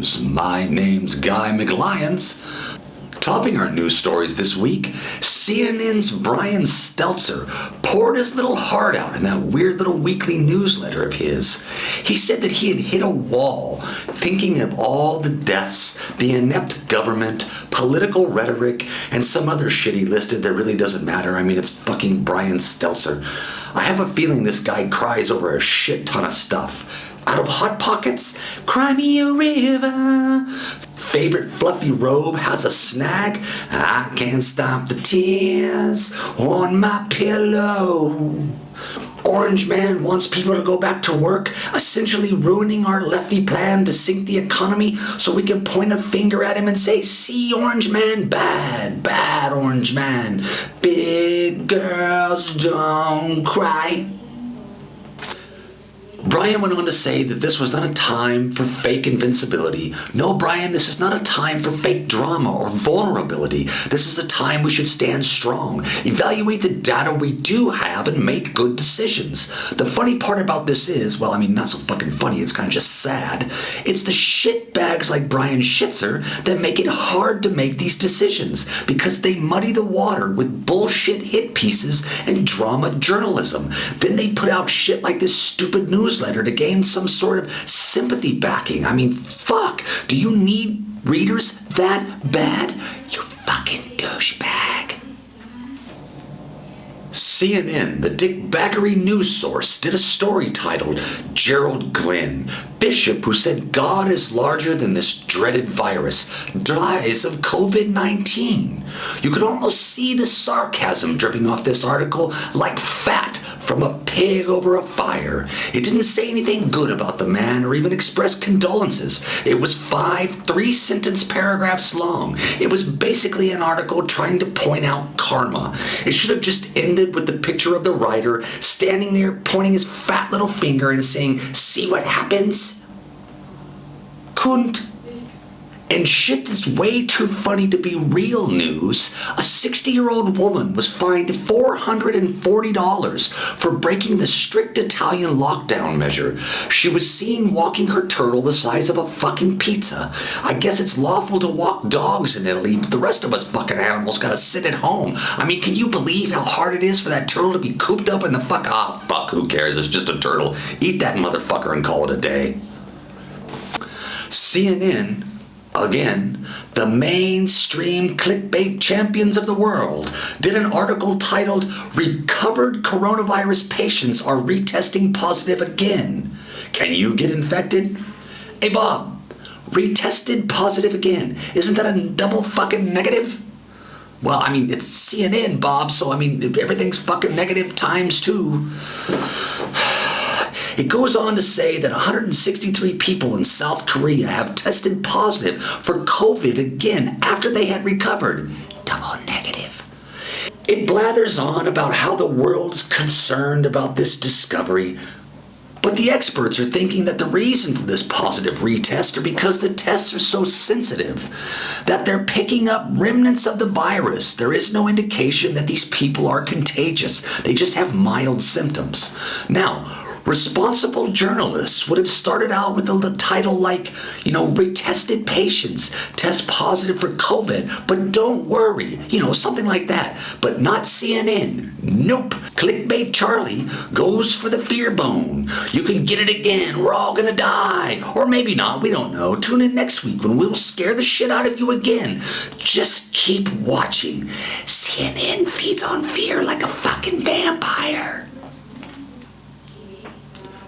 News. My name's Guy McLyons. Topping our news stories this week, CNN's Brian Stelter poured his little heart out in that weird little weekly newsletter of his. He said that he had hit a wall thinking of all the deaths, the inept government, political rhetoric, and some other shit he listed that really doesn't matter. I mean, it's fucking Brian Stelter. I have a feeling this guy cries over a shit ton of stuff. Out of Hot Pockets, cry me a river. Favorite fluffy robe has a snag. I can't stop the tears on my pillow. Orange Man wants people to go back to work, essentially ruining our lefty plan to sink the economy so we can point a finger at him and say, see, Orange Man, bad, bad Orange Man. Big girls don't cry. Brian went on to say that this was not a time for fake invincibility. No, Brian, this is not a time for fake drama or vulnerability. This is a time we should stand strong, evaluate the data we do have, and make good decisions. The funny part about this is, well, I mean, not so fucking funny, it's kind of just sad. It's the shitbags like Brian Schitzer that make it hard to make these decisions because they muddy the water with bullshit hit pieces and drama journalism. Then they put out shit like this stupid newsletter to gain some sort of sympathy backing. I mean, fuck. Do you need readers that bad? You fucking douchebag. CNN, the Dick Baggery news source, did a story titled Gerald Glenn, bishop who said God is larger than this dreaded virus, dies of COVID-19. You could almost see the sarcasm dripping off this article like fat from a pig over a fire. It didn't say anything good about the man or even express condolences. It was 5 3-sentence paragraphs long. It was basically an article trying to point out karma. It should have just ended with the picture of the writer standing there pointing his fat little finger and saying, see what happens? Couldn't. And shit that's way too funny to be real news, a 60-year-old woman was fined $440 for breaking the strict Italian lockdown measure. She was seen walking her turtle the size of a fucking pizza. I guess it's lawful to walk dogs in Italy, but the rest of us fucking animals gotta sit at home. I mean, can you believe how hard it is for that turtle to be cooped up in the fuck? Fuck, who cares? It's just a turtle. Eat that motherfucker and call it a day. CNN, again, the mainstream clickbait champions of the world, did an article titled, Recovered Coronavirus Patients Are Retesting Positive Again. Can you get infected? Hey Bob, retested positive again. Isn't that a double fucking negative? Well, I mean, it's CNN, Bob, so I mean, everything's fucking negative times 2. It goes on to say that 163 people in South Korea have tested positive for COVID again after they had recovered. Double negative. It blathers on about how the world's concerned about this discovery, but the experts are thinking that the reason for this positive retest are because the tests are so sensitive, that they're picking up remnants of the virus. There is no indication that these people are contagious. They just have mild symptoms. Now, responsible journalists would have started out with a title like, retested patients test positive for COVID, but don't worry, something like that. But not CNN. Nope. Clickbait Charlie goes for the fear bone. You can get it again. We're all gonna die. Or maybe not. We don't know. Tune in next week when we'll scare the shit out of you again. Just keep watching. CNN feeds on fear like a fucking vampire.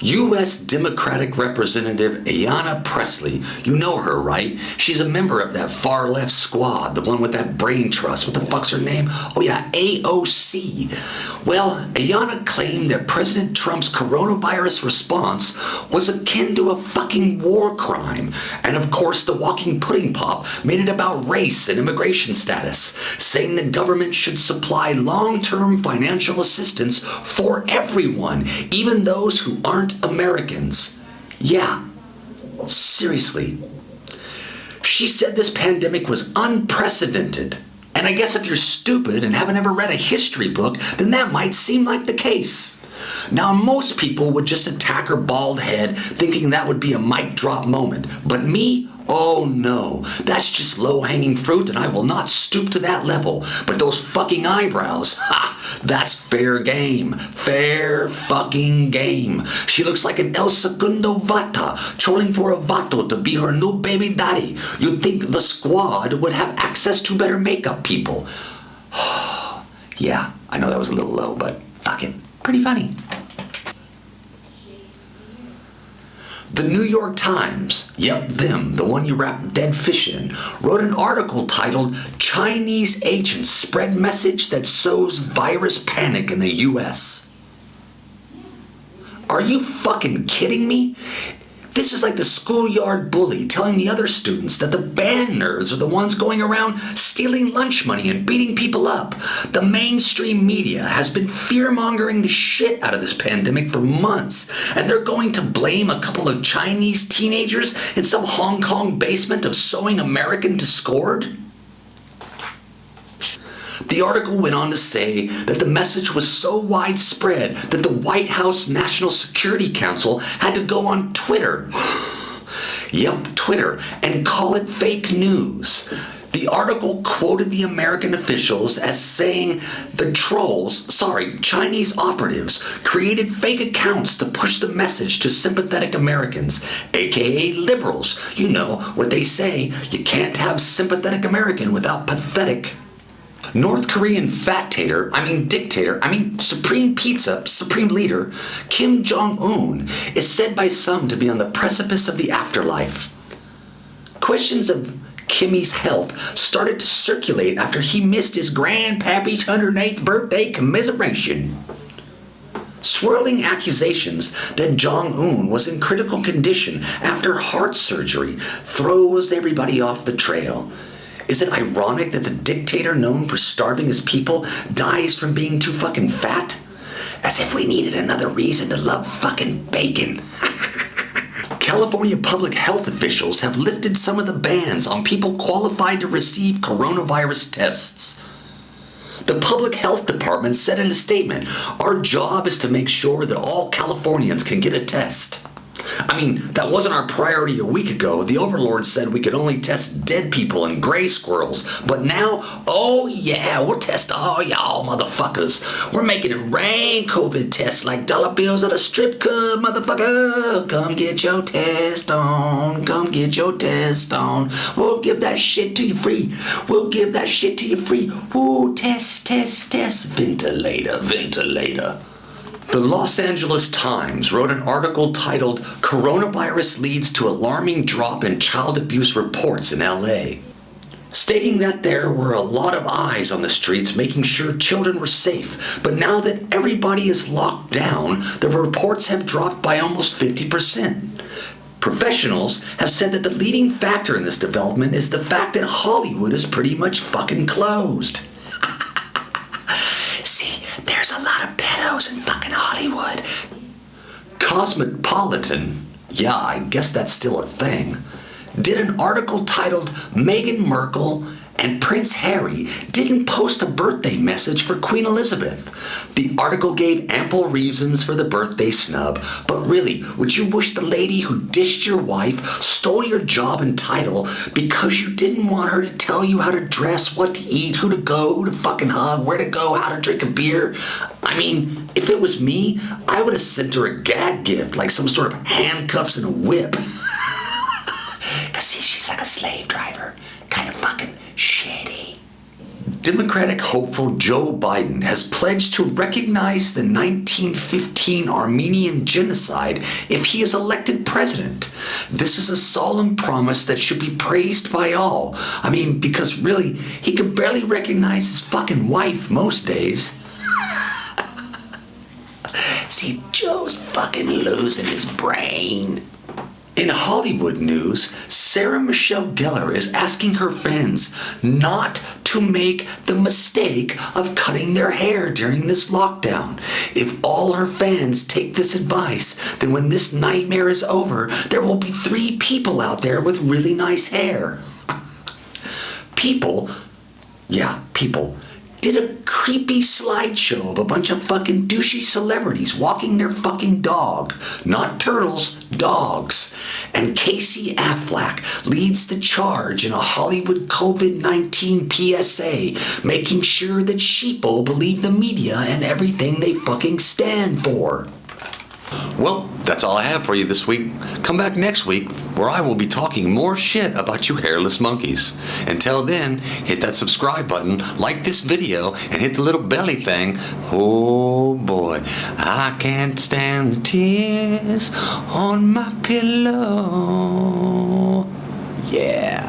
U.S. Democratic Representative Ayanna Pressley, you know her, right? She's a member of that far-left squad, the one with that brain trust. What the fuck's her name? Oh yeah, AOC. Well, Ayanna claimed that President Trump's coronavirus response was akin to a fucking war crime. And of course, the Walking Pudding Pop made it about race and immigration status, saying the government should supply long-term financial assistance for everyone, even those who aren't Americans. Yeah, seriously. She said this pandemic was unprecedented. And I guess if you're stupid and haven't ever read a history book, then that might seem like the case. Now, most people would just attack her bald head thinking that would be a mic drop moment. But me, Oh no, that's just low-hanging fruit and I will not stoop to that level. But those fucking eyebrows, ha, that's fair game. Fair fucking game. She looks like an El Segundo Vata, trolling for a vato to be her new baby daddy. You'd think the squad would have access to better makeup people. Yeah, I know that was a little low, but fuck it. Pretty funny. The New York Times, yep, them, the one you wrap dead fish in, wrote an article titled Chinese Agents Spread Message That Sows Virus Panic in the U.S. Are you fucking kidding me? This is like the schoolyard bully telling the other students that the band nerds are the ones going around stealing lunch money and beating people up. The mainstream media has been fear-mongering the shit out of this pandemic for months, and they're going to blame a couple of Chinese teenagers in some Hong Kong basement of sowing American discord? The article went on to say that the message was so widespread that the White House National Security Council had to go on Twitter. Yep, Twitter, and call it fake news. The article quoted the American officials as saying the Chinese operatives, created fake accounts to push the message to sympathetic Americans, aka liberals. You know what they say, you can't have sympathetic American without pathetic. North Korean dictator, supreme leader, Kim Jong-un, is said by some to be on the precipice of the afterlife. Questions of Kimmy's health started to circulate after he missed his grandpappy's 108th birthday commiseration. Swirling accusations that Jong-un was in critical condition after heart surgery throws everybody off the trail. Is it ironic that the dictator known for starving his people dies from being too fucking fat? As if we needed another reason to love fucking bacon. California public health officials have lifted some of the bans on people qualified to receive coronavirus tests. The public health department said in a statement, "Our job is to make sure that all Californians can get a test." That wasn't our priority a week ago. The overlord said we could only test dead people and gray squirrels. But now, oh yeah, we'll test all y'all motherfuckers. We're making it rain COVID tests like dollar bills at a strip club, motherfucker. Come get your test on. Come get your test on. We'll give that shit to you free. We'll give that shit to you free. Ooh, test, test, test. Ventilator, ventilator. The Los Angeles Times wrote an article titled Coronavirus Leads to Alarming Drop in Child Abuse Reports in LA, stating that there were a lot of eyes on the streets making sure children were safe, but now that everybody is locked down, the reports have dropped by almost 50%. Professionals have said that the leading factor in this development is the fact that Hollywood is pretty much fucking closed. There's a lot of pedos in fucking Hollywood. Cosmopolitan, yeah, I guess that's still a thing, did an article titled Meghan Markle and Prince Harry didn't post a birthday message for Queen Elizabeth. The article gave ample reasons for the birthday snub, but really, would you wish the lady who dished your wife, stole your job and title because you didn't want her to tell you how to dress, what to eat, who to go, who to fucking hug, where to go, how to drink a beer? If it was me, I would have sent her a gag gift, like some sort of handcuffs and a whip. Cause see, she's like a slave driver. Kind of fucking shitty. Democratic hopeful Joe Biden has pledged to recognize the 1915 Armenian genocide if he is elected president. This is a solemn promise that should be praised by all. Because really, he could barely recognize his fucking wife most days. See, Joe's fucking losing his brain. In Hollywood news, Sarah Michelle Gellar is asking her fans not to make the mistake of cutting their hair during this lockdown. If all her fans take this advice, then when this nightmare is over, there will be 3 people out there with really nice hair. People did a creepy slideshow of a bunch of fucking douchey celebrities walking their fucking dog. Not turtles, dogs. And Casey Affleck leads the charge in a Hollywood COVID-19 PSA, making sure that sheeple believe the media and everything they fucking stand for. Well, that's all I have for you this week. Come back next week where I will be talking more shit about you hairless monkeys. Until then, hit that subscribe button, like this video, and hit the little belly thing. Oh boy, I can't stand the tears on my pillow. Yeah.